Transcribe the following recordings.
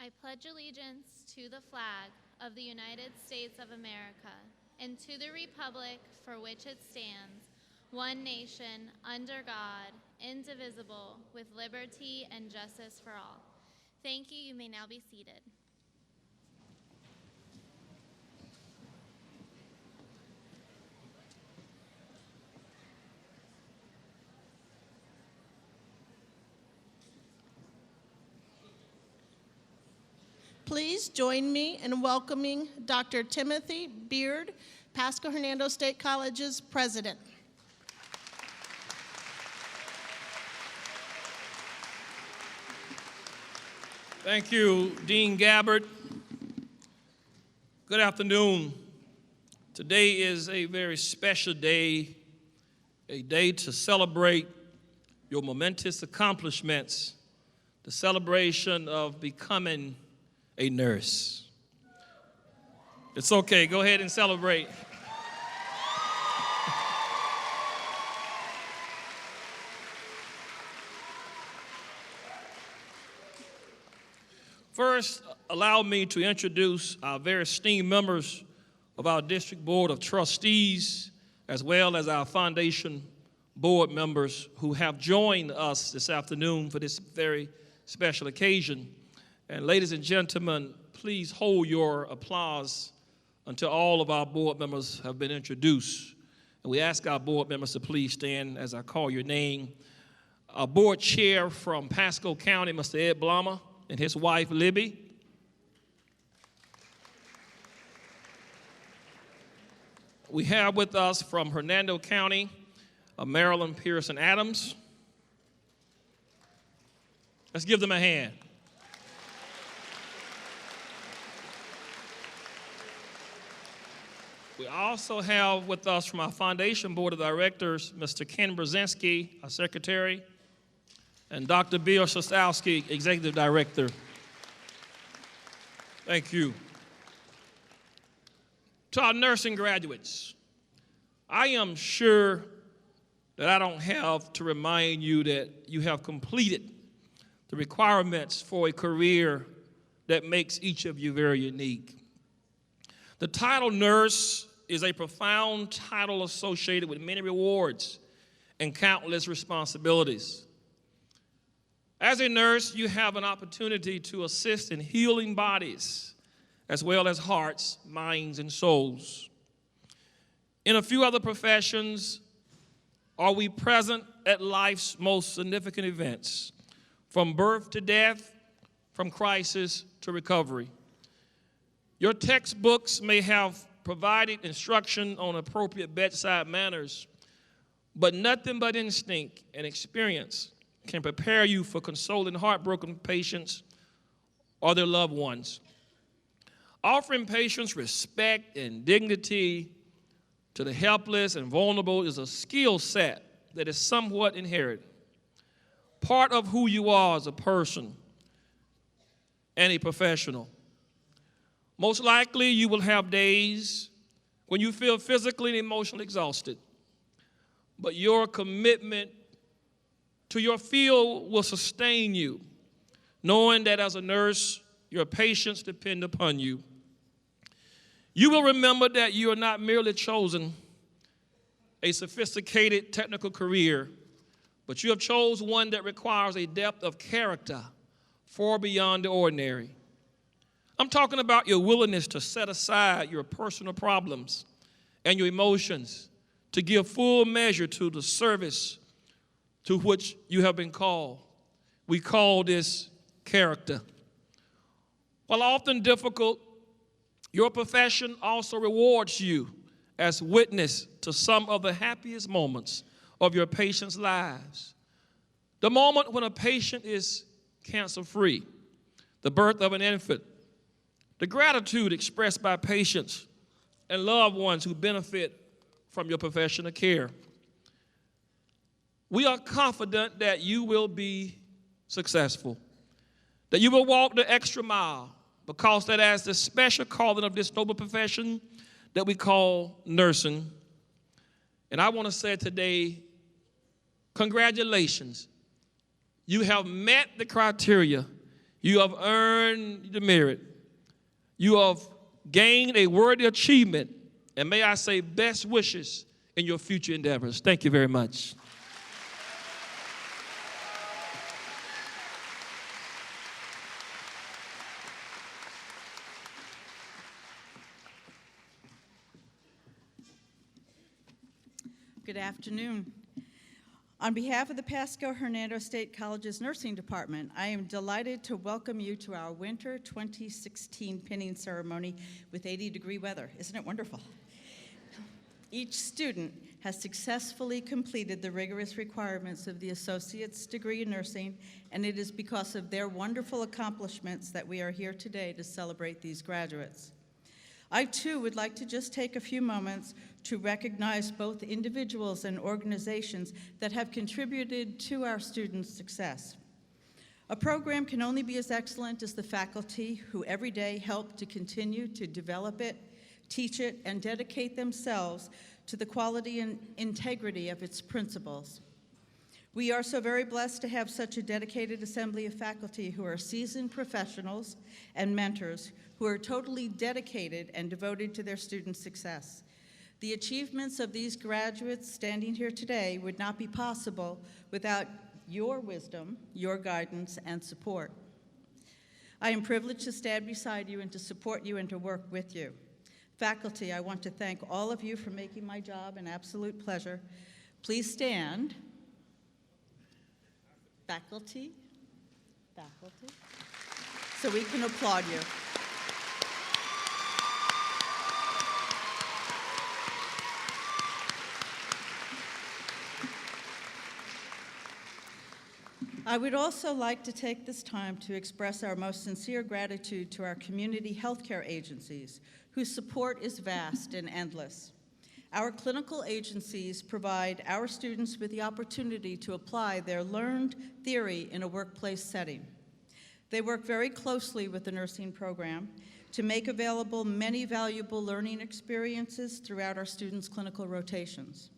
I pledge allegiance to the flag of the United States of America and to the republic for which it stands, one nation, under God, indivisible, with liberty and justice for all. Thank you. You may now be seated. Please join me in welcoming Dr. Timothy Beard, Pasco-Hernando State College's president. Thank you, Dean Gabbard. Good afternoon. Today is a very special day, a day to celebrate your momentous accomplishments, the celebration of becoming a nurse. It's okay, go ahead and celebrate. First, allow me to introduce our very esteemed members of our District Board of Trustees, as well as our Foundation Board members who have joined us this afternoon for this very special occasion. And ladies and gentlemen, please hold your applause until all of our board members have been introduced. And we ask our board members to please stand as I call your name. Our board chair from Pasco County, Mr. Ed Blama, and his wife, Libby. We have with us from Hernando County, Marilyn Pearson Adams. Let's give them a hand. We also have with us from our Foundation Board of Directors, Mr. Ken Brzezinski, our Secretary, and Dr. Bill Shostowski, Executive Director. Thank you. To our nursing graduates, I am sure that I don't have to remind you that you have completed the requirements for a career that makes each of you very unique. The title nurse is a profound title associated with many rewards and countless responsibilities. As a nurse, you have an opportunity to assist in healing bodies as well as hearts, minds, and souls. In a few other professions, are we present at life's most significant events, from birth to death, from crisis to recovery? Your textbooks may have provided instruction on appropriate bedside manners, but nothing but instinct and experience can prepare you for consoling heartbroken patients or their loved ones. Offering patients respect and dignity to the helpless and vulnerable is a skill set that is somewhat inherent, part of who you are as a person and a professional. Most likely, you will have days when you feel physically and emotionally exhausted, but your commitment to your field will sustain you, knowing that as a nurse, your patients depend upon you. You will remember that you are not merely chosen a sophisticated technical career, but you have chosen one that requires a depth of character far beyond the ordinary. I'm talking about your willingness to set aside your personal problems and your emotions to give full measure to the service to which you have been called. We call this character. While often difficult, your profession also rewards you as witness to some of the happiest moments of your patients' lives. The moment when a patient is cancer-free, the birth of an infant, the gratitude expressed by patients and loved ones who benefit from your professional care. We are confident that you will be successful, that you will walk the extra mile, because that as the special calling of this noble profession that we call nursing. And I want to say today, congratulations. You have met the criteria. You have earned the merit. You have gained a worthy achievement. And may I say, best wishes in your future endeavors. Thank you very much. Good afternoon. On behalf of the Pasco-Hernando State College's Nursing Department, I am delighted to welcome you to our Winter 2016 pinning ceremony with 80-degree weather. Isn't it wonderful? Each student has successfully completed the rigorous requirements of the associate's degree in nursing, and it is because of their wonderful accomplishments that we are here today to celebrate these graduates. I, too, would like to just take a few moments to recognize both individuals and organizations that have contributed to our students' success. A program can only be as excellent as the faculty who every day help to continue to develop it, teach it, and dedicate themselves to the quality and integrity of its principles. We are so very blessed to have such a dedicated assembly of faculty who are seasoned professionals and mentors who are totally dedicated and devoted to their students' success. The achievements of these graduates standing here today would not be possible without your wisdom, your guidance, and support. I am privileged to stand beside you and to support you and to work with you. Faculty, I want to thank all of you for making my job an absolute pleasure. Please stand. Faculty, so we can applaud you. I would also like to take this time to express our most sincere gratitude to our community healthcare agencies, whose support is vast and endless. Our clinical agencies provide our students with the opportunity to apply their learned theory in a workplace setting. They work very closely with the nursing program to make available many valuable learning experiences throughout our students' clinical rotations.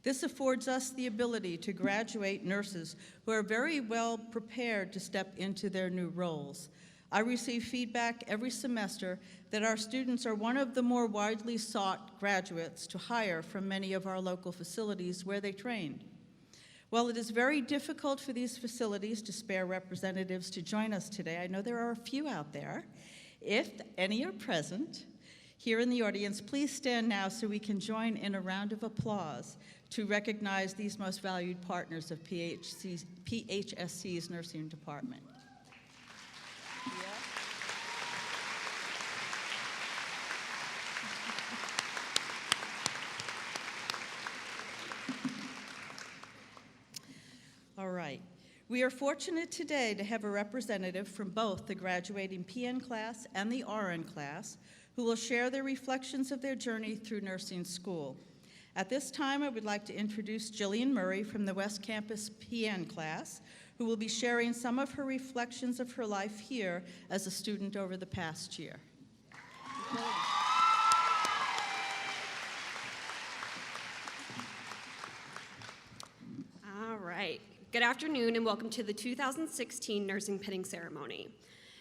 This affords us the ability to graduate nurses who are very well prepared to step into their new roles. I receive feedback every semester that our students are one of the more widely sought graduates to hire from many of our local facilities where they trained. While it is very difficult for these facilities to spare representatives to join us today, I know there are a few out there. If any are present here in the audience, please stand now so we can join in a round of applause to recognize these most valued partners of PHSC's nursing department. All right. We are fortunate today to have a representative from both the graduating PN class and the RN class who will share their reflections of their journey through nursing school. At this time, I would like to introduce Jillian Murray from the West Campus PN class, who will be sharing some of her reflections of her life here as a student over the past year. All right. Good afternoon and welcome to the 2016 Nursing Pinning Ceremony.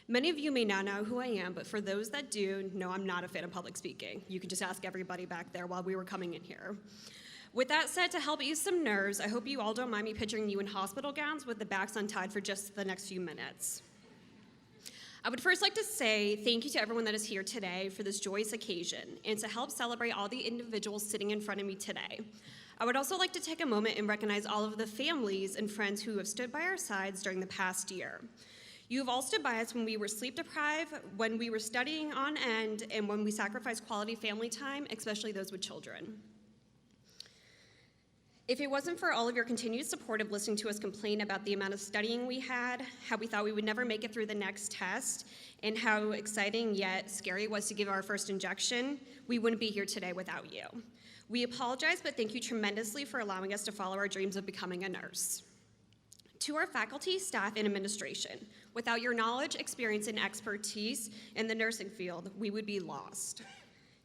Many of you may not know who I am, but for those that do, no, I'm not a fan of public speaking. You can just ask everybody back there while we were coming in here. With that said, to help ease some nerves, I hope you all don't mind me picturing you in hospital gowns with the backs untied for just the next few minutes. I would first like to say thank you to everyone that is here today for this joyous occasion and to help celebrate all the individuals sitting in front of me today. I would also like to take a moment and recognize all of the families and friends who have stood by our sides during the past year. You have all stood by us when we were sleep deprived, when we were studying on end, and when we sacrificed quality family time, especially those with children. If it wasn't for all of your continued support of listening to us complain about the amount of studying we had, how we thought we would never make it through the next test, and how exciting yet scary it was to give our first injection, we wouldn't be here today without you. We apologize, but thank you tremendously for allowing us to follow our dreams of becoming a nurse. To our faculty, staff, and administration, without your knowledge, experience, and expertise in the nursing field, we would be lost.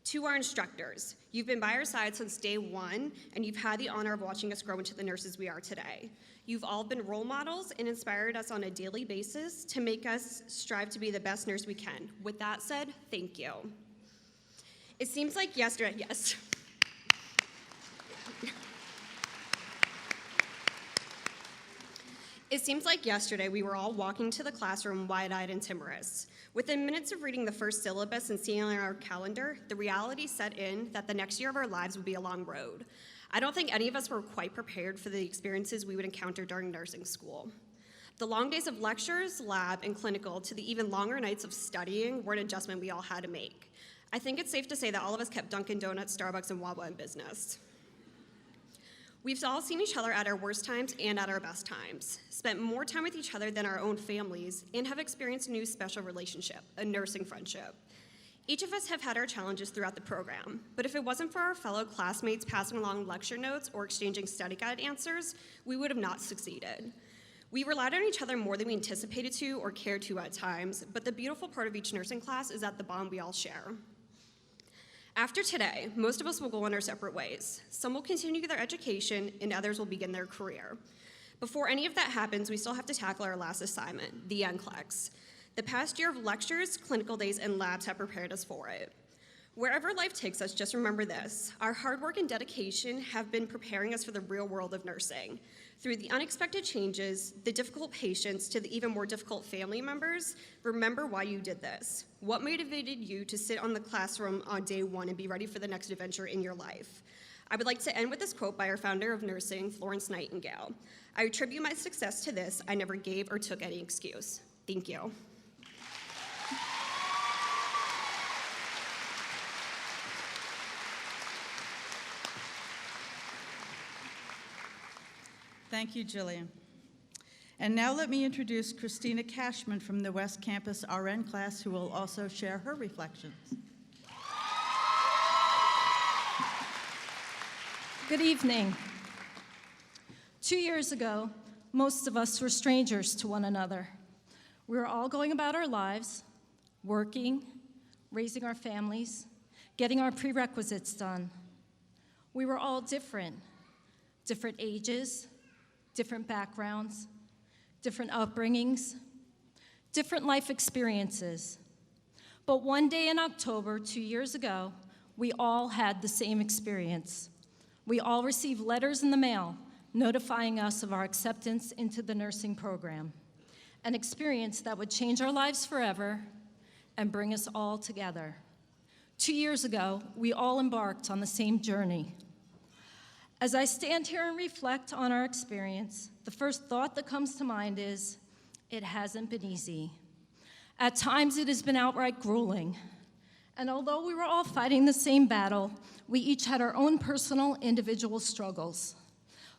To our instructors, you've been by our side since day one, and you've had the honor of watching us grow into the nurses we are today. You've all been role models and inspired us on a daily basis to make us strive to be the best nurse we can. With that said, thank you. It seems like yesterday, yes. It seems like yesterday we were all walking to the classroom wide-eyed and timorous. Within minutes of reading the first syllabus and seeing on our calendar, the reality set in that the next year of our lives would be a long road. I don't think any of us were quite prepared for the experiences we would encounter during nursing school. The long days of lectures, lab, and clinical to the even longer nights of studying were an adjustment we all had to make. I think it's safe to say that all of us kept Dunkin' Donuts, Starbucks, and Wawa in business. We've all seen each other at our worst times and at our best times, spent more time with each other than our own families, and have experienced a new special relationship, a nursing friendship. Each of us have had our challenges throughout the program, but if it wasn't for our fellow classmates passing along lecture notes or exchanging study guide answers, we would have not succeeded. We relied on each other more than we anticipated to or cared to at times, but the beautiful part of each nursing class is that the bond we all share. After today, most of us will go on our separate ways. Some will continue their education, and others will begin their career. Before any of that happens, we still have to tackle our last assignment, the NCLEX. The past year of lectures, clinical days, and labs have prepared us for it. Wherever life takes us, just remember this. Our hard work and dedication have been preparing us for the real world of nursing. Through the unexpected changes, the difficult patients, to the even more difficult family members, remember why you did this. What motivated you to sit on the classroom on day one and be ready for the next adventure in your life? I would like to end with this quote by our founder of nursing, Florence Nightingale. I attribute my success to this. I never gave or took any excuse. Thank you. Thank you, Jillian. And now let me introduce Christina Cashman from the West Campus RN class, who will also share her reflections. Good evening. 2 years ago, most of us were strangers to one another. We were all going about our lives, working, raising our families, getting our prerequisites done. We were all different ages, different backgrounds, different upbringings, different life experiences. But one day in October, 2 years ago, we all had the same experience. We all received letters in the mail notifying us of our acceptance into the nursing program, an experience that would change our lives forever and bring us all together. 2 years ago, we all embarked on the same journey. As I stand here and reflect on our experience, the first thought that comes to mind is, it hasn't been easy. At times, it has been outright grueling. And although we were all fighting the same battle, we each had our own personal, individual struggles.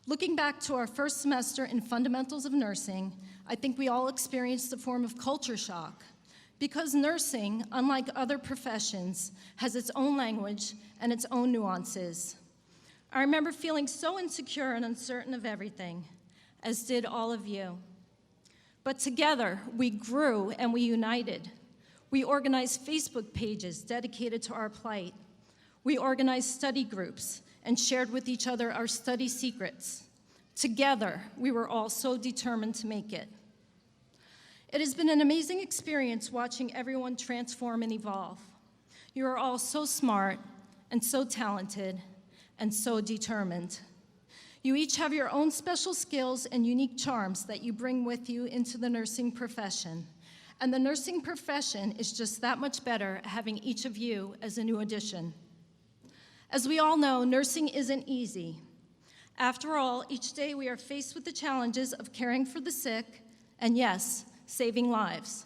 Looking back to our first semester in Fundamentals of Nursing, I think we all experienced a form of culture shock, because nursing, unlike other professions, has its own language and its own nuances. I remember feeling so insecure and uncertain of everything, as did all of you. But together, we grew and we united. We organized Facebook pages dedicated to our plight. We organized study groups and shared with each other our study secrets. Together, we were all so determined to make it. It has been an amazing experience watching everyone transform and evolve. You are all so smart and so talented and so determined. You each have your own special skills and unique charms that you bring with you into the nursing profession. And the nursing profession is just that much better having each of you as a new addition. As we all know, nursing isn't easy. After all, each day we are faced with the challenges of caring for the sick and, yes, saving lives.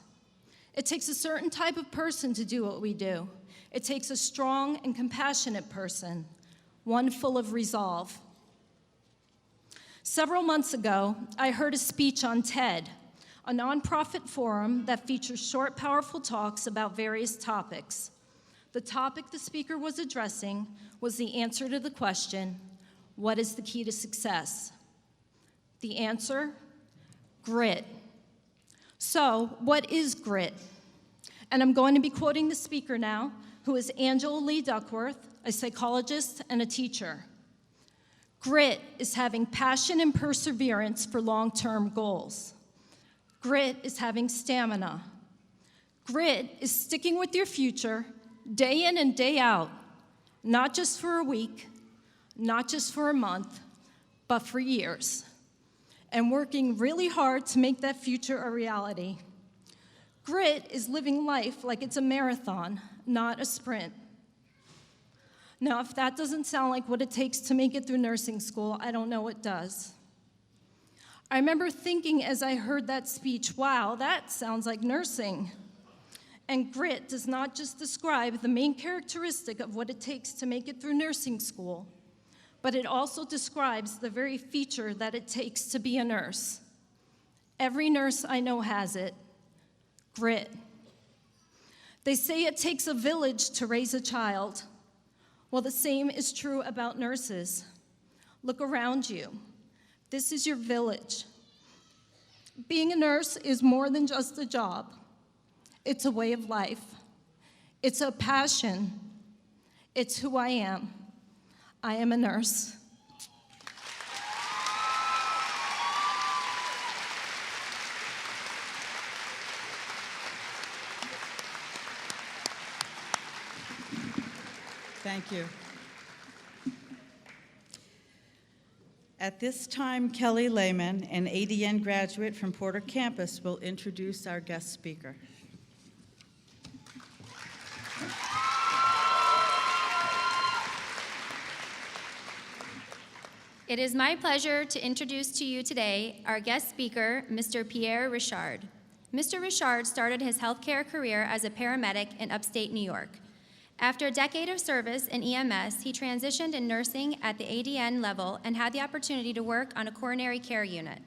It takes a certain type of person to do what we do. It takes a strong and compassionate person, one full of resolve. Several months ago, I heard a speech on TED, a nonprofit forum that features short, powerful talks about various topics. The topic the speaker was addressing was the answer to the question, what is the key to success? The answer, grit. So, what is grit? And I'm going to be quoting the speaker now, who is Angela Lee Duckworth, a psychologist and a teacher. Grit is having passion and perseverance for long-term goals. Grit is having stamina. Grit is sticking with your future day in and day out, not just for a week, not just for a month, but for years, and working really hard to make that future a reality. Grit is living life like it's a marathon, not a sprint. Now, if that doesn't sound like what it takes to make it through nursing school, I don't know what does. I remember thinking as I heard that speech, wow, that sounds like nursing. And grit does not just describe the main characteristic of what it takes to make it through nursing school, but it also describes the very feature that it takes to be a nurse. Every nurse I know has it, grit. They say it takes a village to raise a child. Well, the same is true about nurses. Look around you. This is your village. Being a nurse is more than just a job. It's a way of life. It's a passion. It's who I am. I am a nurse. Thank you. At this time, Kelly Lehman, an ADN graduate from Porter campus, will introduce our guest speaker. It is my pleasure to introduce to you today our guest speaker, Mr. Pierre Richard. Mr. Richard started his healthcare career as a paramedic in upstate New York. After a decade of service in EMS, he transitioned in nursing at the ADN level and had the opportunity to work on a coronary care unit.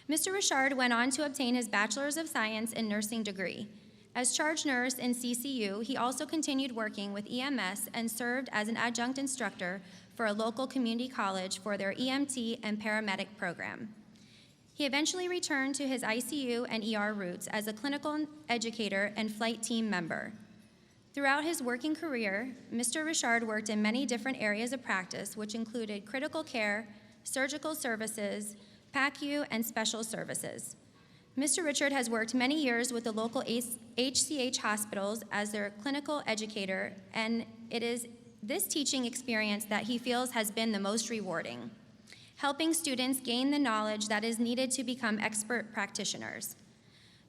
Mr. Richard went on to obtain his Bachelor's of Science in Nursing degree. As charge nurse in CCU, he also continued working with EMS and served as an adjunct instructor for a local community college for their EMT and paramedic program. He eventually returned to his ICU and ER roots as a clinical educator and flight team member. Throughout his working career, Mr. Richard worked in many different areas of practice, which included critical care, surgical services, PACU, and special services. Mr. Richard has worked many years with the local HCH hospitals as their clinical educator, and it is this teaching experience that he feels has been the most rewarding, helping students gain the knowledge that is needed to become expert practitioners.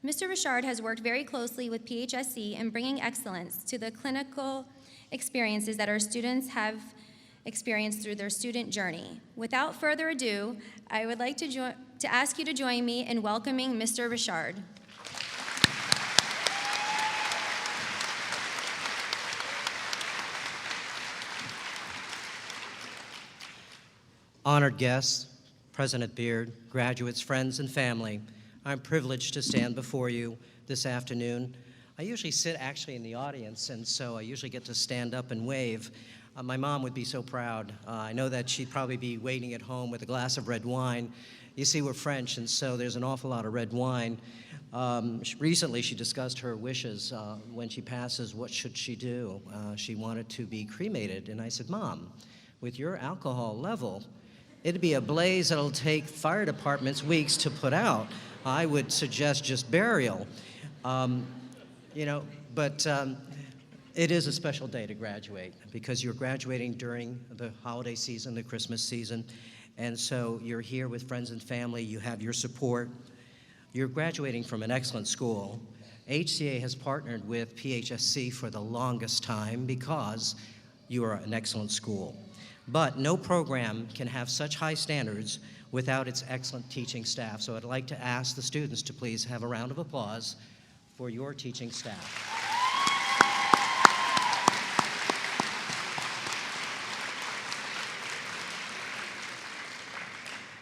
Mr. Richard has worked very closely with PHSC in bringing excellence to the clinical experiences that our students have experienced through their student journey. Without further ado, I would like to ask you to join me in welcoming Mr. Richard. Honored guests, President Beard, graduates, friends, and family, I'm privileged to stand before you this afternoon. I usually sit actually in the audience, and so I usually get to stand up and wave. My mom would be so proud. I know that she'd probably be waiting at home with a glass of red wine. You see, we're French, and so there's an awful lot of red wine. Recently, she discussed her wishes. When she passes, what should she do? She wanted to be cremated, and I said, Mom, with your alcohol level, it'd be a blaze that'll take fire departments weeks to put out. I would suggest just burial. But it is a special day to graduate because you're graduating during the holiday season, the Christmas season, and so you're here with friends and family, you have your support. You're graduating from an excellent school. HCA has partnered with PHSC for the longest time because you are an excellent school. But no program can have such high standards without its excellent teaching staff. So I'd like to ask the students to please have a round of applause for your teaching staff.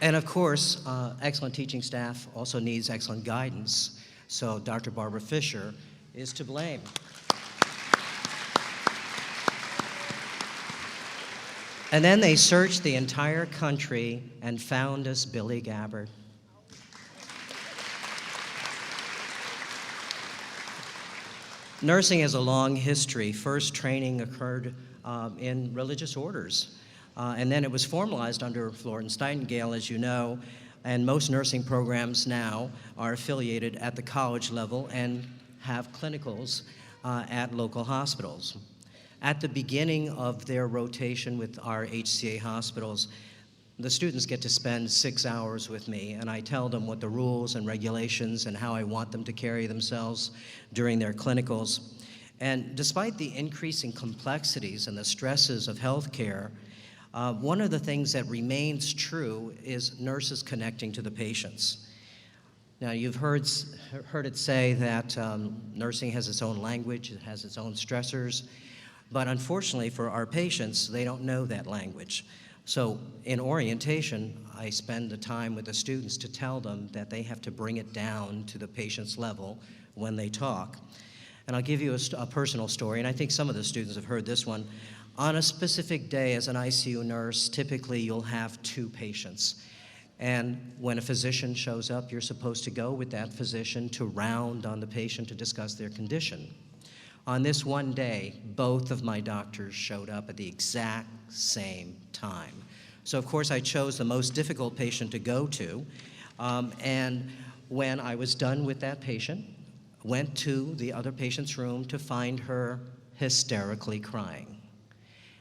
And of course, excellent teaching staff also needs excellent guidance. So Dr. Barbara Fisher is to blame. And then they searched the entire country and found us Billy Gabbard. Nursing has a long history. First training occurred in religious orders, and then it was formalized under Florence Nightingale, as you know, and most nursing programs now are affiliated at the college level and have clinicals at local hospitals. At the beginning of their rotation with our HCA hospitals, the students get to spend 6 hours with me, and I tell them what the rules and regulations and how I want them to carry themselves during their clinicals. And despite the increasing complexities and the stresses of healthcare, one of the things that remains true is nurses connecting to the patients. Now, you've heard it say that nursing has its own language, it has its own stressors, but unfortunately for our patients, they don't know that language. So in orientation, I spend the time with the students to tell them that they have to bring it down to the patient's level when they talk. And I'll give you a personal story, and I think some of the students have heard this one. On a specific day as an ICU nurse, typically you'll have 2 patients. And when a physician shows up, you're supposed to go with that physician to round on the patient to discuss their condition. On this one day, both of my doctors showed up at the exact same time. So of course I chose the most difficult patient to go to, and when I was done with that patient, went to the other patient's room to find her hysterically crying.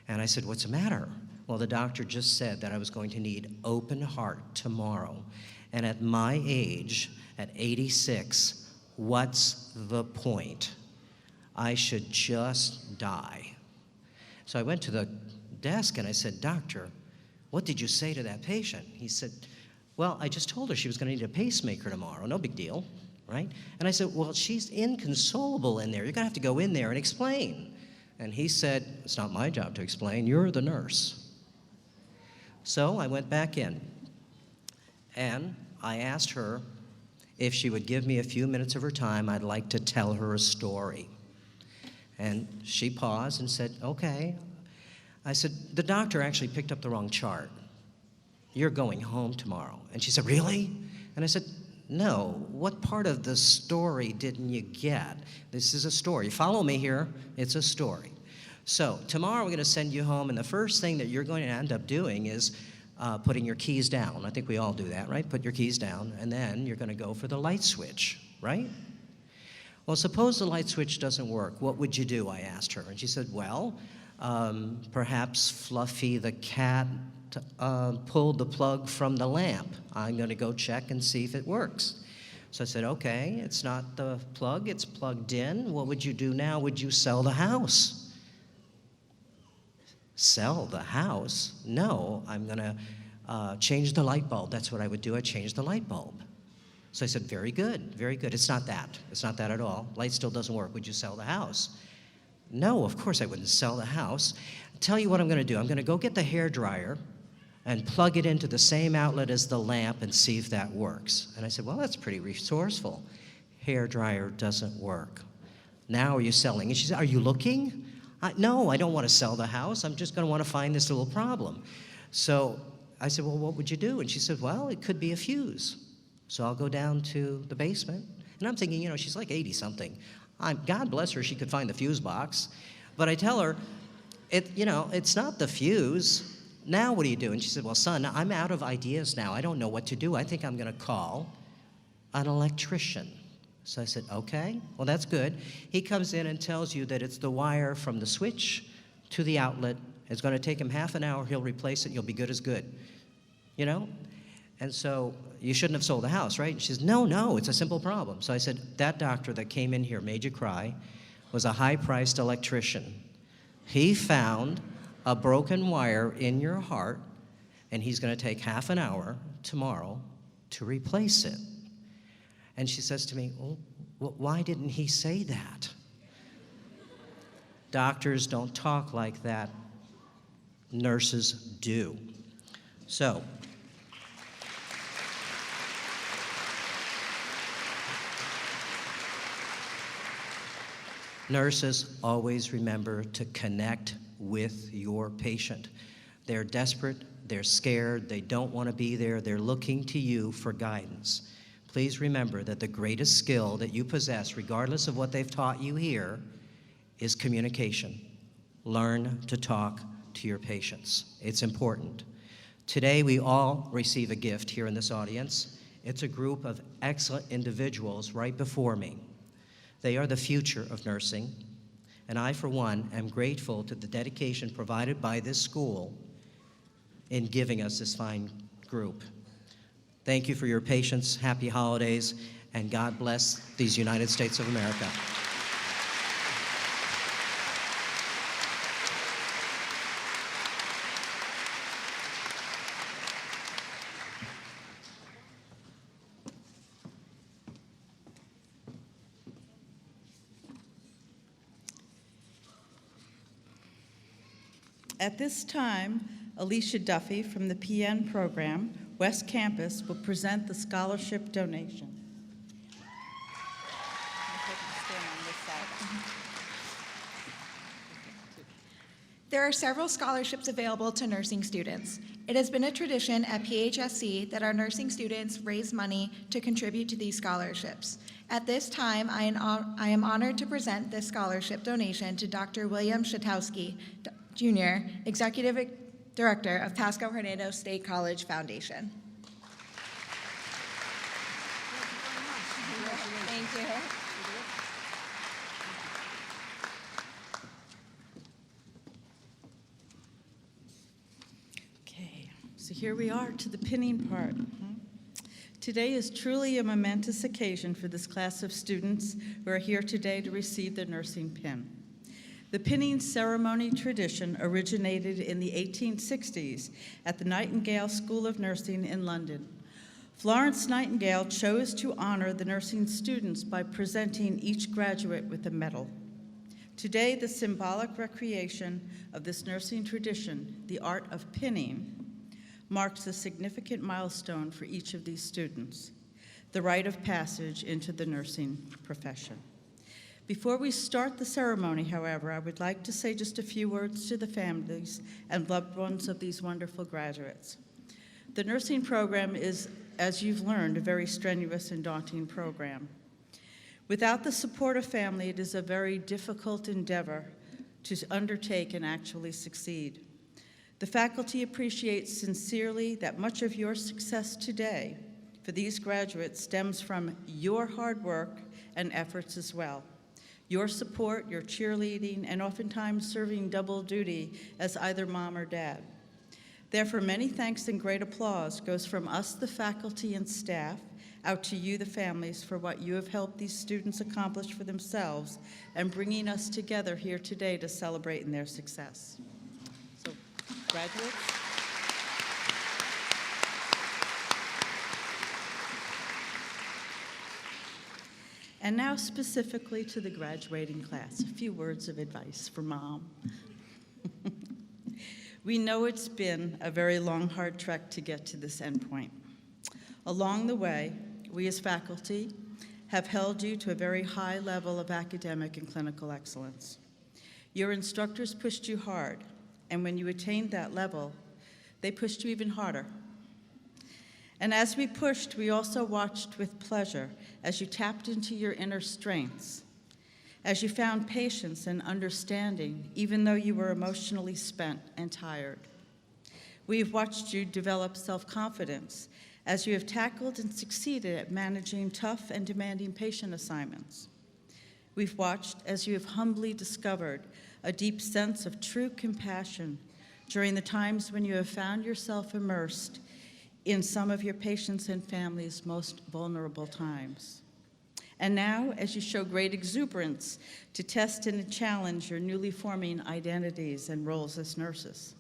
And I said, "What's the matter?" "Well, the doctor just said that I was going to need open heart tomorrow. And at my age, at 86, what's the point? I should just die." So I went to the desk and I said, "Doctor, what did you say to that patient?" He said, "Well, I just told her she was going to need a pacemaker tomorrow. No big deal, right?" And I said, "Well, she's inconsolable in there. You're going to have to go in there and explain." And he said, "It's not my job to explain. You're the nurse." So I went back in and I asked her if she would give me a few minutes of her time. I'd like to tell her a story. And she paused and said, "Okay." I said, "The doctor actually picked up the wrong chart. You're going home tomorrow." And she said, "Really?" And I said, "No, what part of the story didn't you get? This is a story. Follow me here. It's a story. So tomorrow we're going to send you home, and the first thing that you're going to end up doing is putting your keys down." I think we all do that, right? Put your keys down, and then you're going to go for the light switch, right? "Well, suppose the light switch doesn't work. What would you do?" I asked her. And she said, "Well, perhaps Fluffy the cat pulled the plug from the lamp. I'm going to go check and see if it works." So I said, "Okay, it's not the plug, it's plugged in. What would you do now? Would you sell the house?" "Sell the house? No, I'm going to change the light bulb. That's what I would do. I'd change the light bulb." So I said, very good, very good. It's not that. It's not that at all. Light still doesn't work. Would you sell the house?" "No, of course I wouldn't sell the house. I'll tell you what I'm going to do. I'm going to go get the hairdryer and plug it into the same outlet as the lamp and see if that works." And I said, "Well, that's pretty resourceful. Hairdryer doesn't work. Now are you selling?" And she said, "Are you looking?" "No, I don't want to sell the house. I'm just going to want to find this little problem." So I said, "Well, what would you do?" And she said, "Well, it could be a fuse. So I'll go down to the basement." And I'm thinking, she's like 80-something. God bless her, she could find the fuse box. But I tell her, it's not the fuse. "Now what do you do?" And she said, "Well, son, I'm out of ideas now. I don't know what to do. I think I'm going to call an electrician." So I said, "Okay, well, that's good." He comes in and tells you that it's the wire from the switch to the outlet. It's going to take him half an hour. He'll replace it. You'll be good as good. And so you shouldn't have sold the house, right? And she says, no, it's a simple problem. So I said, that doctor that came in here, made you cry, was a high-priced electrician. He found a broken wire in your heart, and he's going to take half an hour tomorrow to replace it. And she says to me, well, why didn't he say that? Doctors don't talk like that. Nurses do. So, nurses always remember to connect with your patient. They're desperate, they're scared, they don't want to be there, they're looking to you for guidance. please remember that the greatest skill that you possess, regardless of what they've taught you here, is communication. Learn to talk to your patients. It's important. Today, we all receive a gift here in this audience. It's a group of excellent individuals right before me. They are the future of nursing, and I, for one, am grateful to the dedication provided by this school in giving us this fine group. Thank you for your patience, happy holidays, and God bless these United States of America. At this time, Alicia Duffy from the PN program, West Campus, will present the scholarship donation. There are several scholarships available to nursing students. It has been a tradition at PHSC that our nursing students raise money to contribute to these scholarships. At this time, I am honored to present this scholarship donation to Dr. William Shatowski, Jr., Executive Director of Pasco-Hernando State College Foundation. Thank you. Okay, so here we are to the pinning part. Today is truly a momentous occasion for this class of students who are here today to receive their nursing pin. The pinning ceremony tradition originated in the 1860s at the Nightingale School of Nursing in London. Florence Nightingale chose to honor the nursing students by presenting each graduate with a medal. Today, the symbolic recreation of this nursing tradition, the art of pinning, marks a significant milestone for each of these students, the rite of passage into the nursing profession. Before we start the ceremony, however, I would like to say just a few words to the families and loved ones of these wonderful graduates. The nursing program is, as you've learned, a very strenuous and daunting program. Without the support of family, it is a very difficult endeavor to undertake and actually succeed. The faculty appreciates sincerely that much of your success today for these graduates stems from your hard work and efforts as well. Your support, your cheerleading, and oftentimes serving double duty as either mom or dad. Therefore, many thanks and great applause goes from us, the faculty and staff, out to you, the families, for what you have helped these students accomplish for themselves and bringing us together here today to celebrate in their success. So, graduates. And now specifically to the graduating class, a few words of advice for Mom. We know it's been a very long, hard trek to get to this endpoint. Along the way, we as faculty have held you to a very high level of academic and clinical excellence. Your instructors pushed you hard, and when you attained that level, they pushed you even harder. And as we pushed, we also watched with pleasure as you tapped into your inner strengths, as you found patience and understanding, even though you were emotionally spent and tired. We've watched you develop self-confidence as you have tackled and succeeded at managing tough and demanding patient assignments. We've watched as you have humbly discovered a deep sense of true compassion during the times when you have found yourself immersed in some of your patients' and families' most vulnerable times. And now, as you show great exuberance to test and challenge your newly forming identities and roles as nurses.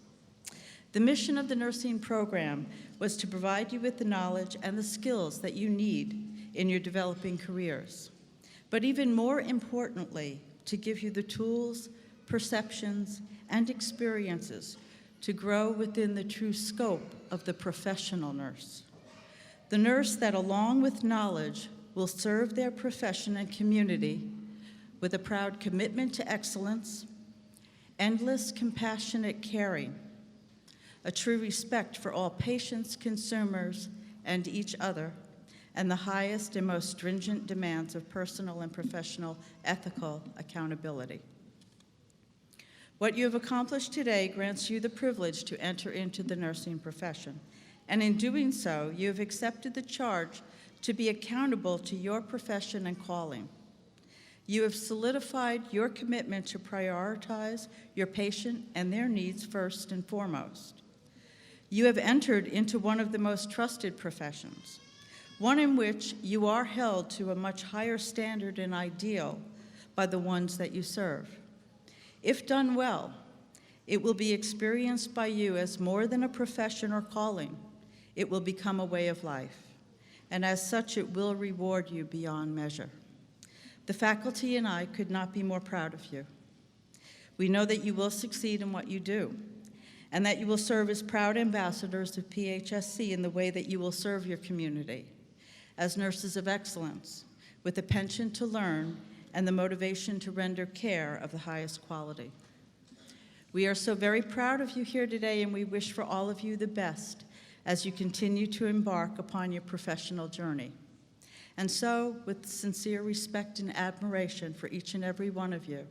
The mission of the nursing program was to provide you with the knowledge and the skills that you need in your developing careers. But even more importantly, to give you the tools, perceptions, and experiences to grow within the true scope of the professional nurse. The nurse that, along with knowledge, will serve their profession and community with a proud commitment to excellence, endless compassionate caring, a true respect for all patients, consumers, and each other, and the highest and most stringent demands of personal and professional ethical accountability. What you have accomplished today grants you the privilege to enter into the nursing profession, and in doing so, you have accepted the charge to be accountable to your profession and calling. You have solidified your commitment to prioritize your patient and their needs first and foremost. You have entered into one of the most trusted professions, one in which you are held to a much higher standard and ideal by the ones that you serve. If done well, it will be experienced by you as more than a profession or calling. It will become a way of life, and as such, it will reward you beyond measure. The faculty and I could not be more proud of you. We know that you will succeed in what you do, and that you will serve as proud ambassadors of PHSC in the way that you will serve your community, as nurses of excellence, with a penchant to learn and the motivation to render care of the highest quality. We are so very proud of you here today, and we wish for all of you the best as you continue to embark upon your professional journey. And so, with sincere respect and admiration for each and every one of you,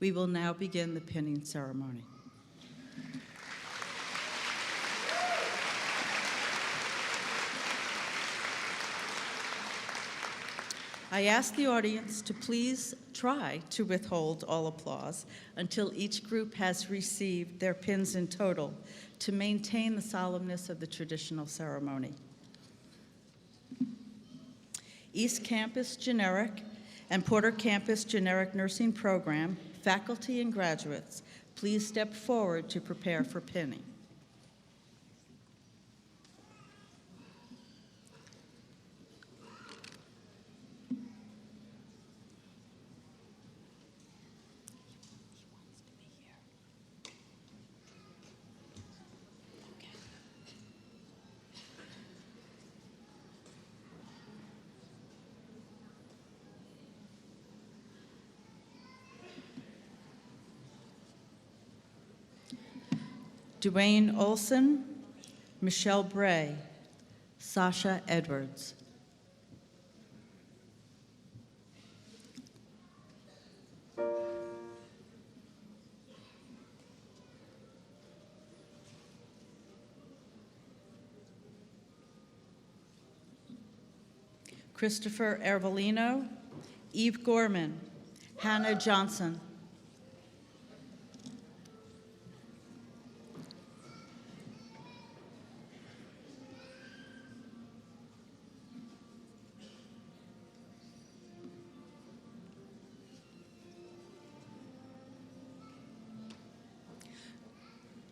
we will now begin the pinning ceremony. I ask the audience to please try to withhold all applause until each group has received their pins in total to maintain the solemnness of the traditional ceremony. East Campus Generic and Porter Campus Generic Nursing Program, faculty and graduates, please step forward to prepare for pinning. Dwayne Olson, Michelle Bray, Sasha Edwards. Christopher Ervolino, Eve Gorman, Hannah Johnson.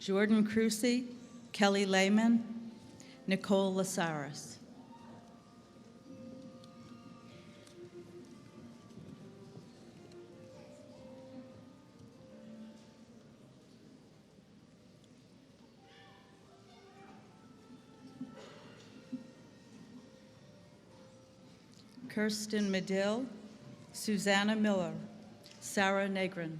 Jordan Crucy, Kelly Lehman, Nicole Lasaris. Kirsten Medill, Susanna Miller, Sarah Negrin.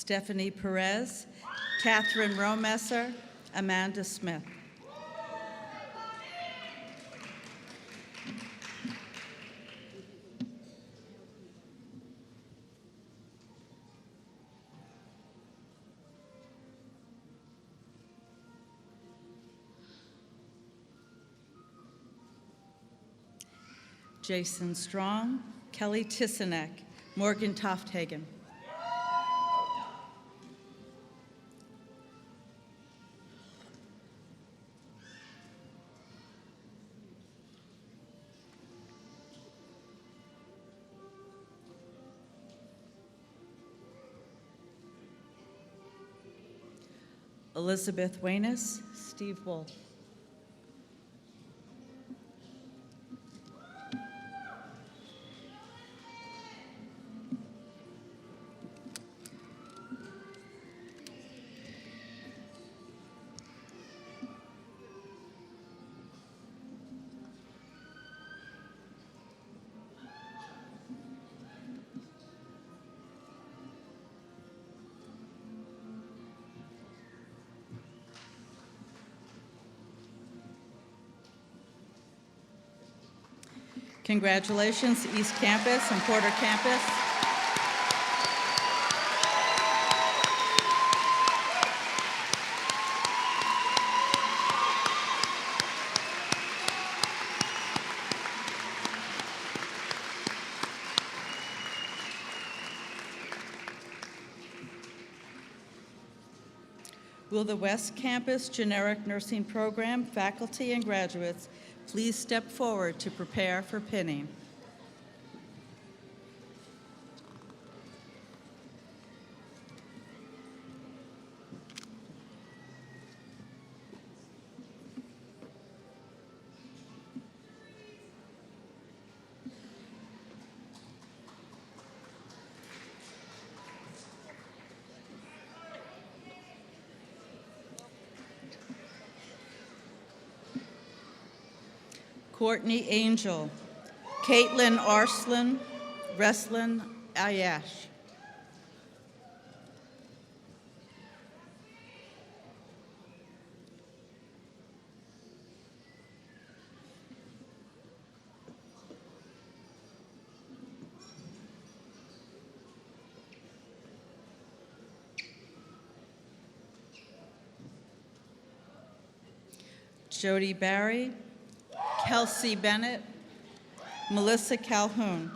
Stephanie Perez, Catherine Romesser, Amanda Smith. Jason Strong, Kelly Tissinek, Morgan Tofthagen. Elizabeth Wayness, Steve Wolf. Congratulations, East Campus and Porter Campus. Will the West Campus Generic Nursing Program faculty and graduates please step forward to prepare for pinning? Courtney Angel, Caitlin Arslan, Reslin Ayash. Jody Barry, Kelsey Bennett, Melissa Calhoun.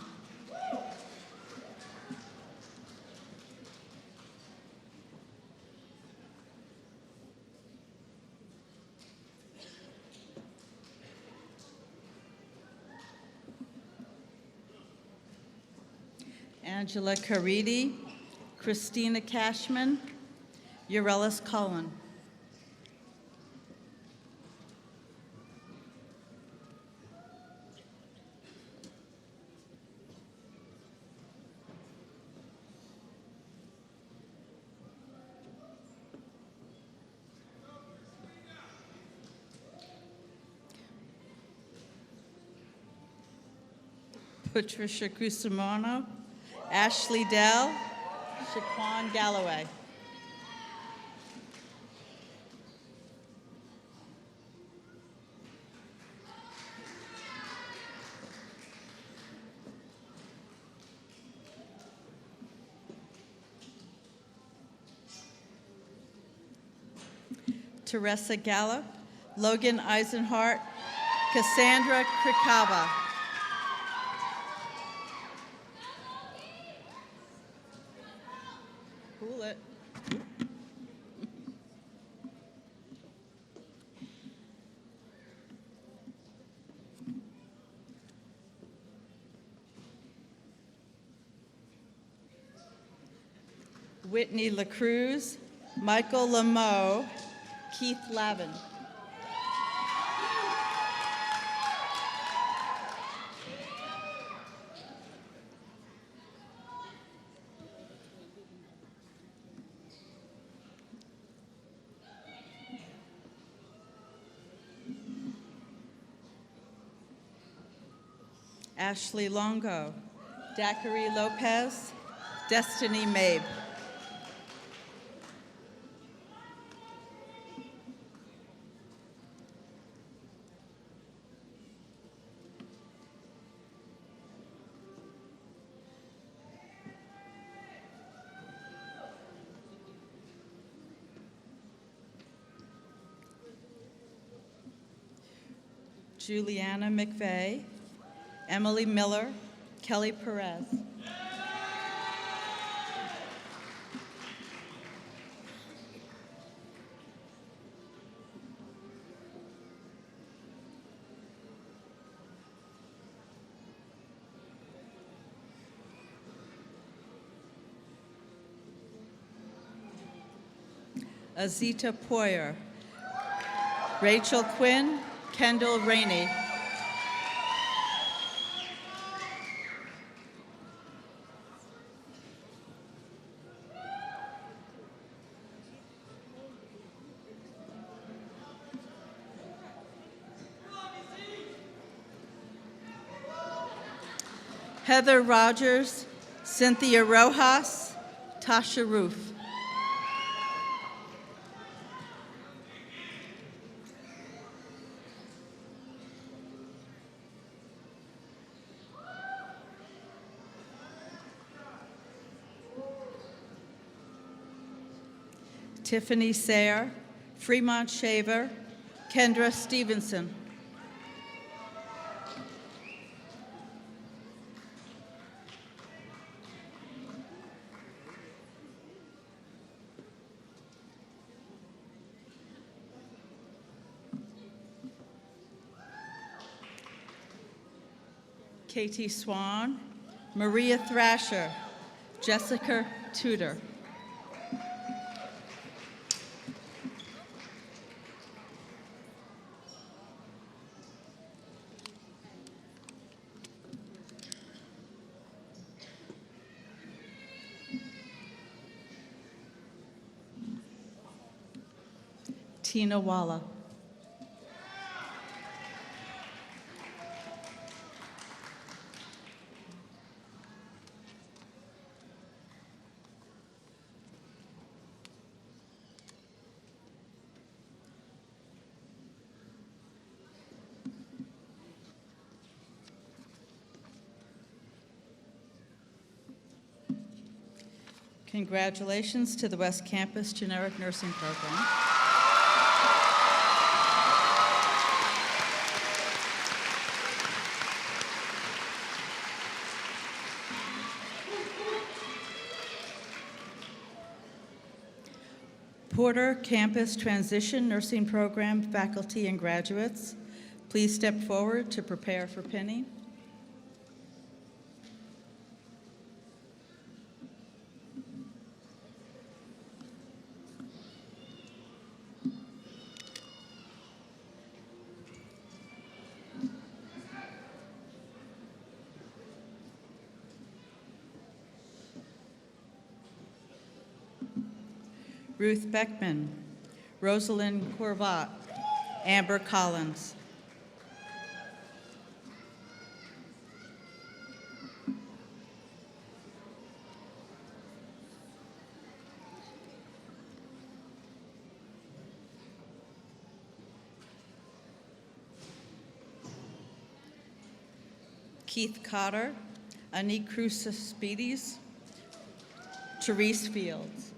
Angela Caridi, Christina Cashman, Urellis Cullen. Patricia Cusimano, Ashley Dell, Shaquan Galloway. Teresa Gallup, Logan Eisenhart, Cassandra Krikava. Cool it. Whitney LaCruz, Michael Lameau, Keith Lavin. Ashley Longo, Daiquiri Lopez, Destiny Mabe. Juliana McVeigh, Emily Miller, Kelly Perez. Azita Poyer, Rachel Quinn, Kendall Rainey. Heather Rogers, Cynthia Rojas, Tasha Roof. Tiffany Sayre, Fremont Shaver, Kendra Stevenson. Katie Swan, Maria Thrasher, Jessica Tudor. Tina Walla. Congratulations to the West Campus Generic Nursing Program. Porter Campus Transition Nursing Program faculty and graduates, please step forward to prepare for pinning. Ruth Beckman, Rosalind Corvat, Amber Collins. Keith Cotter, Anik Crucispides, Therese Fields.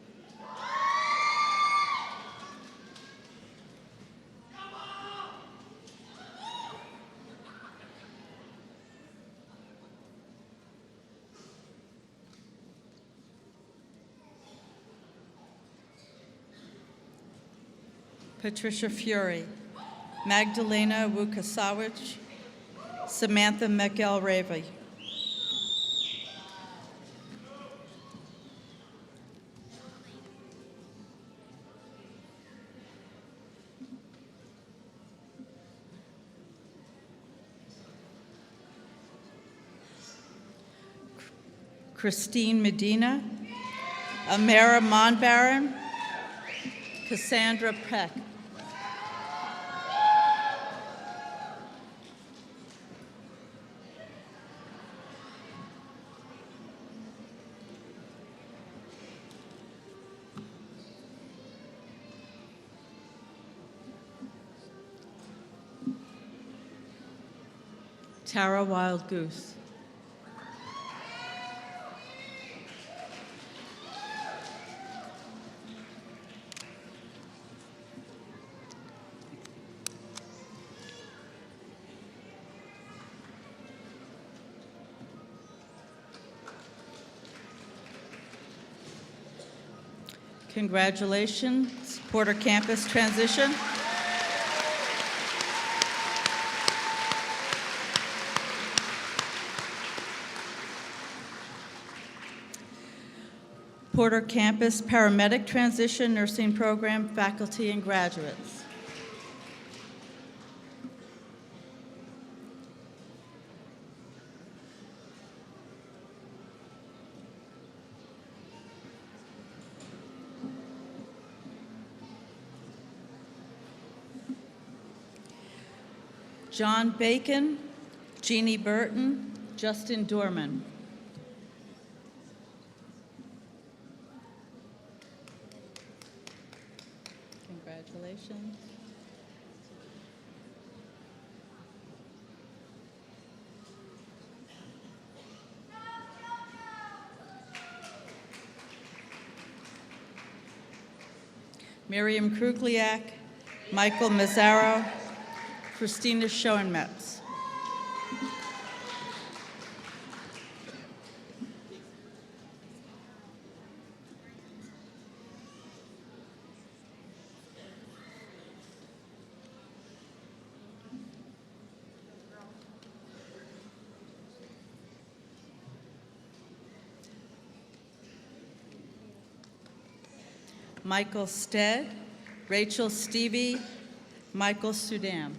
Patricia Fury, Magdalena Wukasowicz, Samantha McElravy. Christine Medina, Amara Monbaron, Cassandra Peck. Tara Wild Goose. Congratulations, Porter Campus Transition. Porter Campus Paramedic Transition Nursing Program faculty and graduates. John Bacon, Jeannie Burton, Justin Dorman. Congratulations. Miriam Krugliak, Michael Mazzaro, Christina Schoenmetz. Michael Stead, Rachel Stevie, Michael Sudan.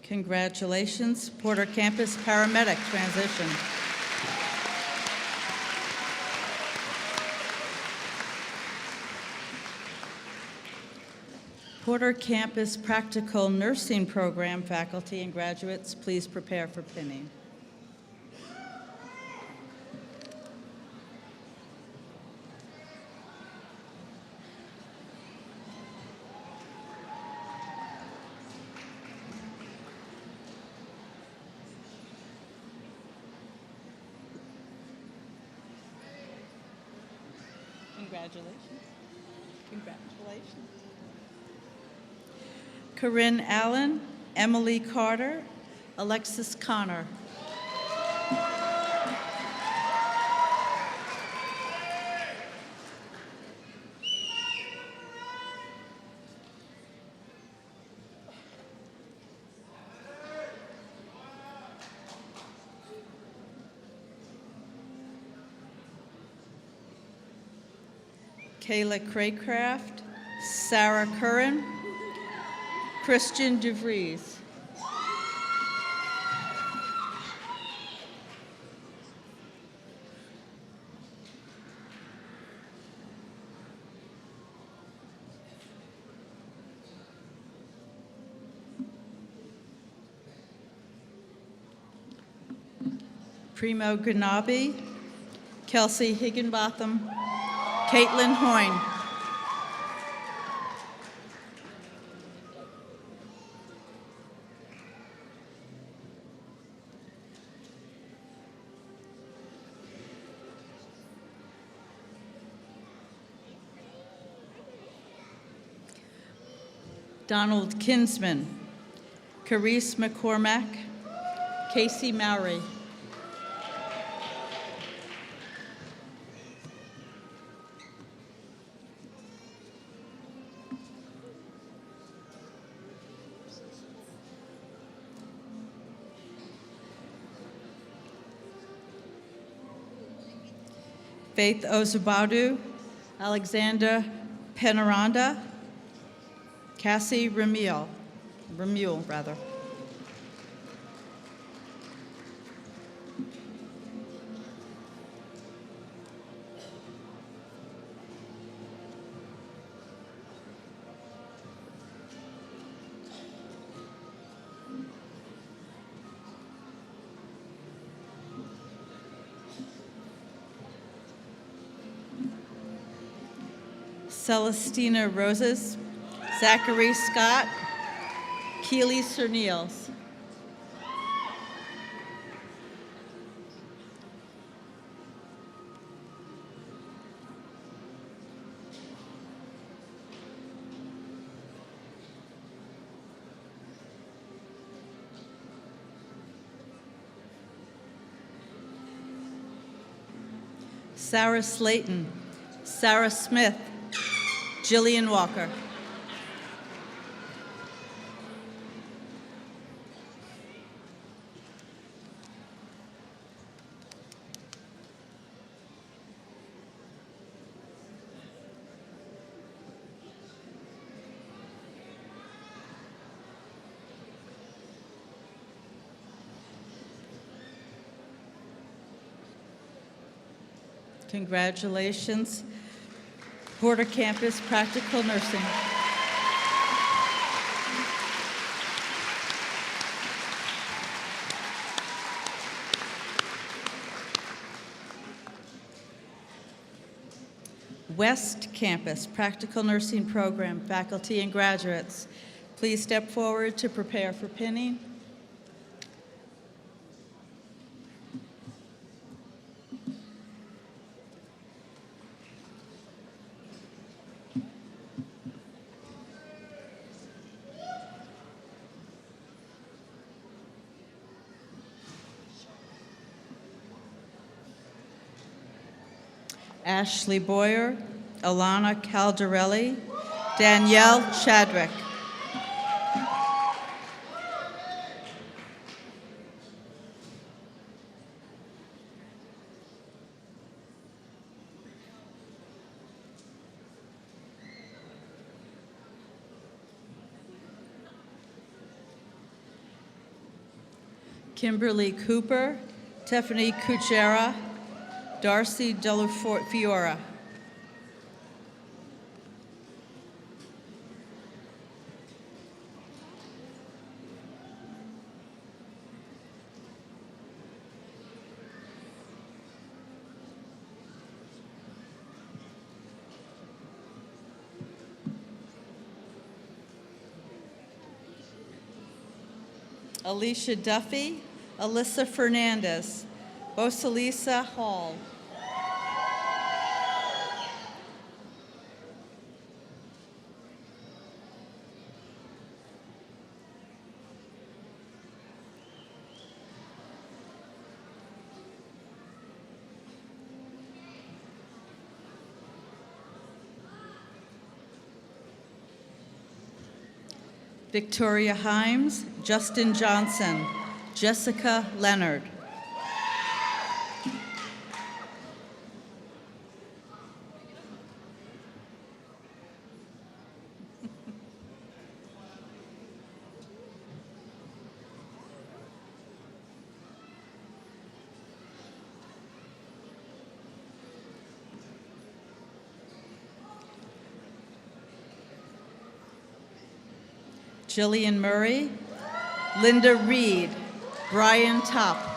Congratulations, Porter Campus paramedic transition. Porter Campus Practical Nursing Program faculty and graduates, please prepare for pinning. Congratulations. Congratulations. Corinne Allen, Emily Carter, Alexis Connor. Kayla Craycraft, Sarah Curran, Christian DeVries. Primo Ganabi, Kelsey Higginbotham, Caitlin Hoyne. Donald Kinsman, Carice McCormack, Casey Mowry. Faith Ozubadu, Alexander Penaranda, Cassie Remuel, rather. Celestina Roses, Zachary Scott, Keely Cerneals. Sarah Slayton, Sarah Smith, Jillian Walker. Congratulations, Border Campus Practical Nursing. West Campus Practical Nursing Program, faculty and graduates. Please step forward to prepare for pinning. Ashley Boyer, Alana Caldarelli, Danielle Chadwick. Kimberly Cooper, Tiffany Cuchera, Darcy Della Fiora. Alicia Duffy, Alyssa Fernandez, Bosalisa Hall. Victoria Himes, Justin Johnson, Jessica Leonard. Jillian Murray, Linda Reed, Brian Topp.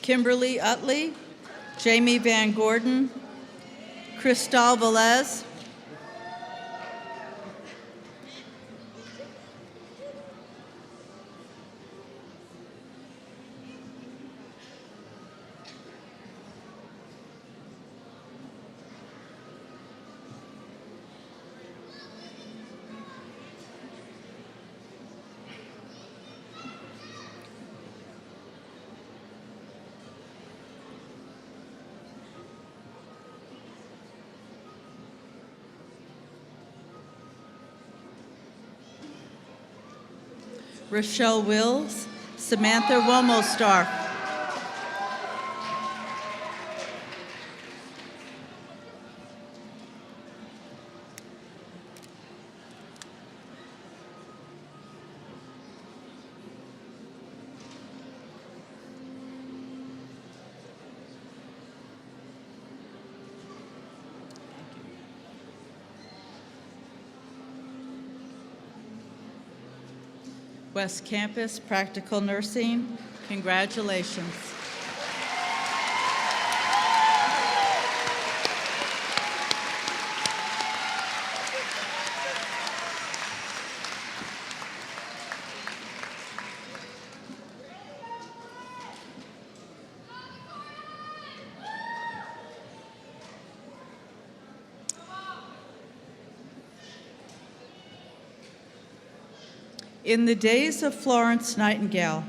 Kimberly Utley, Jamie Van Gordon, Cristal Velez, Rochelle Wills, Samantha Womostar. West Campus Practical Nursing, congratulations. In the days of Florence Nightingale,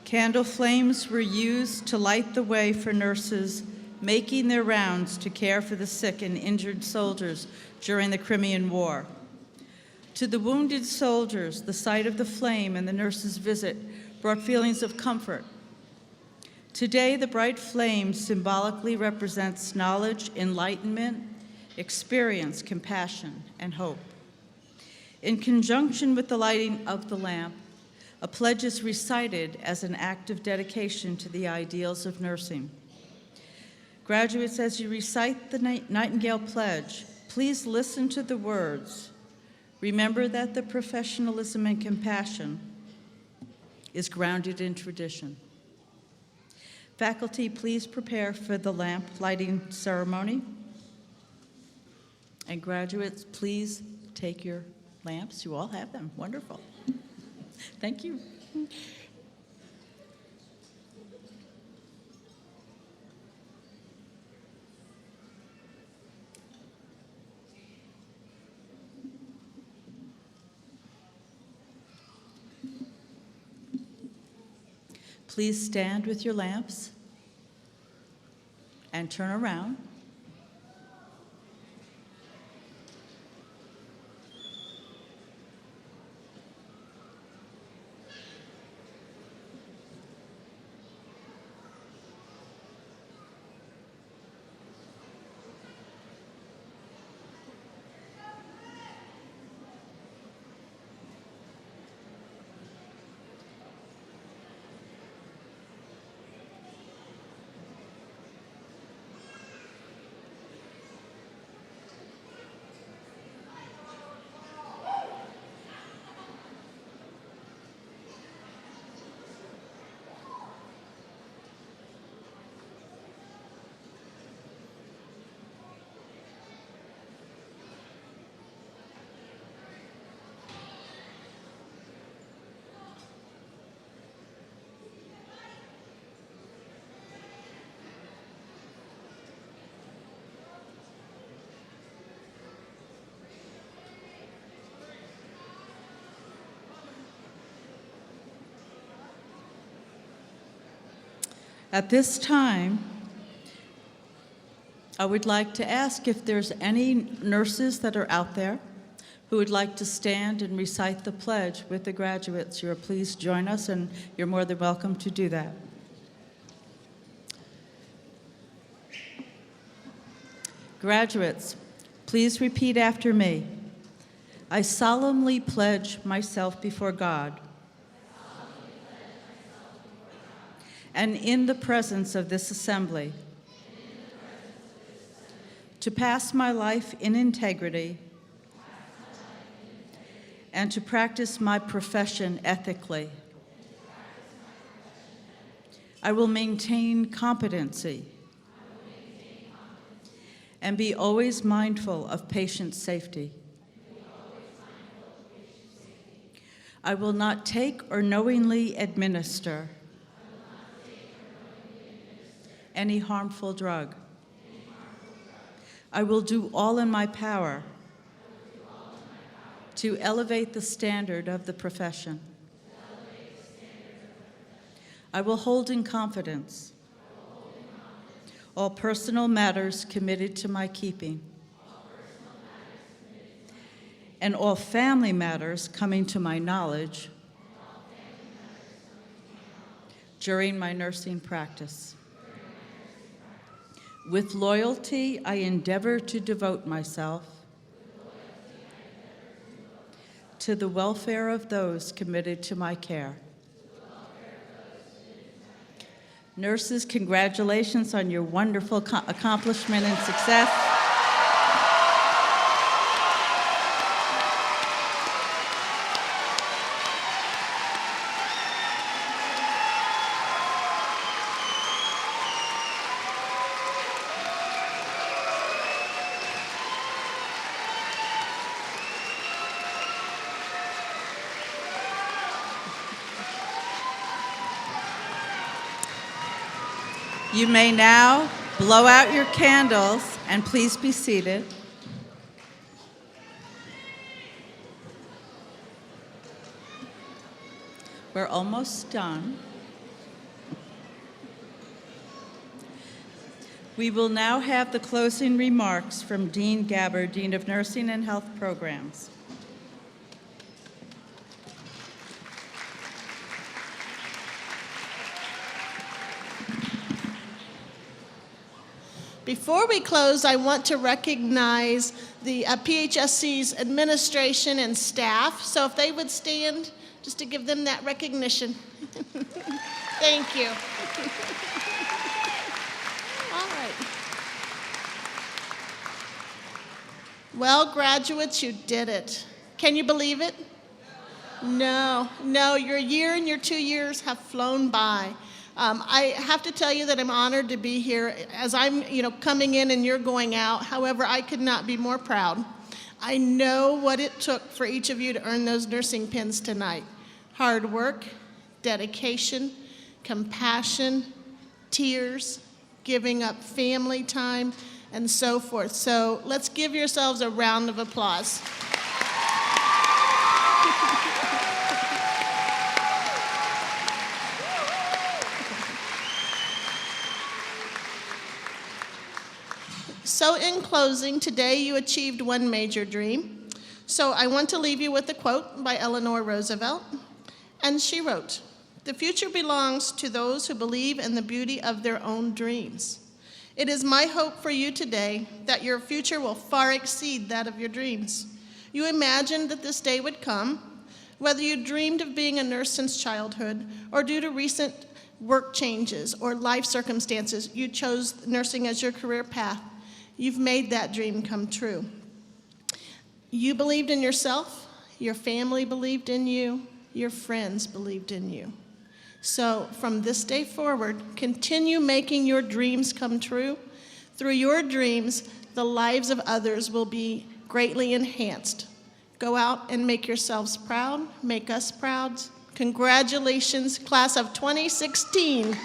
candle flames were used to light the way for nurses making their rounds to care for the sick and injured soldiers during the Crimean War. To the wounded soldiers, the sight of the flame and the nurse's visit brought feelings of comfort. Today, the bright flame symbolically represents knowledge, enlightenment, experience, compassion, and hope. In conjunction with the lighting of the lamp, a pledge is recited as an act of dedication to the ideals of nursing. Graduates, as you recite the Nightingale Pledge, please listen to the words. Remember that the professionalism and compassion is grounded in tradition. Faculty, please prepare for the lamp lighting ceremony. And graduates, please take your lamps. You all have them. Wonderful. Thank you. Please stand with your lamps and turn around. At this time, I would like to ask if there's any nurses that are out there who would like to stand and recite the pledge with the graduates. You're please join us, and you're more than welcome to do that. Graduates, please repeat after me. I solemnly pledge myself before God and in the presence of this assembly to pass my life in integrity and to practice my profession ethically. I will maintain competency and be always mindful of patient safety. I will not take or knowingly administer any harmful drug. I will do all in my power to elevate the standard of the profession. I will hold in confidence all personal matters committed to my keeping and all family matters coming to my knowledge during my nursing practice. With loyalty, I endeavor to devote myself to the welfare of those committed to my care. Nurses, congratulations on your wonderful accomplishment and success. You may now blow out your candles and please be seated. We're almost done. We will now have the closing remarks from Dean Gabbard, Dean of Nursing and Health Programs. Before we close, I want to recognize the PHSC's administration and staff. So if they would stand, just to give them that recognition. Thank you. All right. Well, graduates, you did it. Can you believe it? No, your year and your 2 years have flown by. I have to tell you that I'm honored to be here as I'm, coming in and you're going out. However, I could not be more proud. I know what it took for each of you to earn those nursing pins tonight. Hard work, dedication, compassion, tears, giving up family time, and so forth. So let's give yourselves a round of applause. So in closing, today you achieved one major dream. So I want to leave you with a quote by Eleanor Roosevelt. And she wrote, "The future belongs to those who believe in the beauty of their own dreams. It is my hope for you today that your future will far exceed that of your dreams. You imagined that this day would come, whether you dreamed of being a nurse since childhood or due to recent work changes or life circumstances, you chose nursing as your career path. You've made that dream come true. You believed in yourself, your family believed in you, your friends believed in you. So from this day forward, continue making your dreams come true. Through your dreams, the lives of others will be greatly enhanced. Go out and make yourselves proud, make us proud. Congratulations, class of 2016.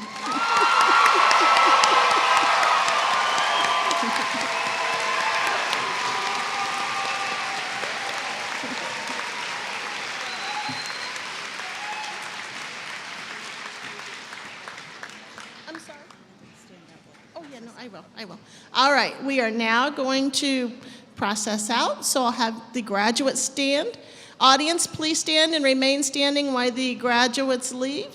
I will. All right, we are now going to process out, so I'll have the graduates stand. Audience, please stand and remain standing while the graduates leave.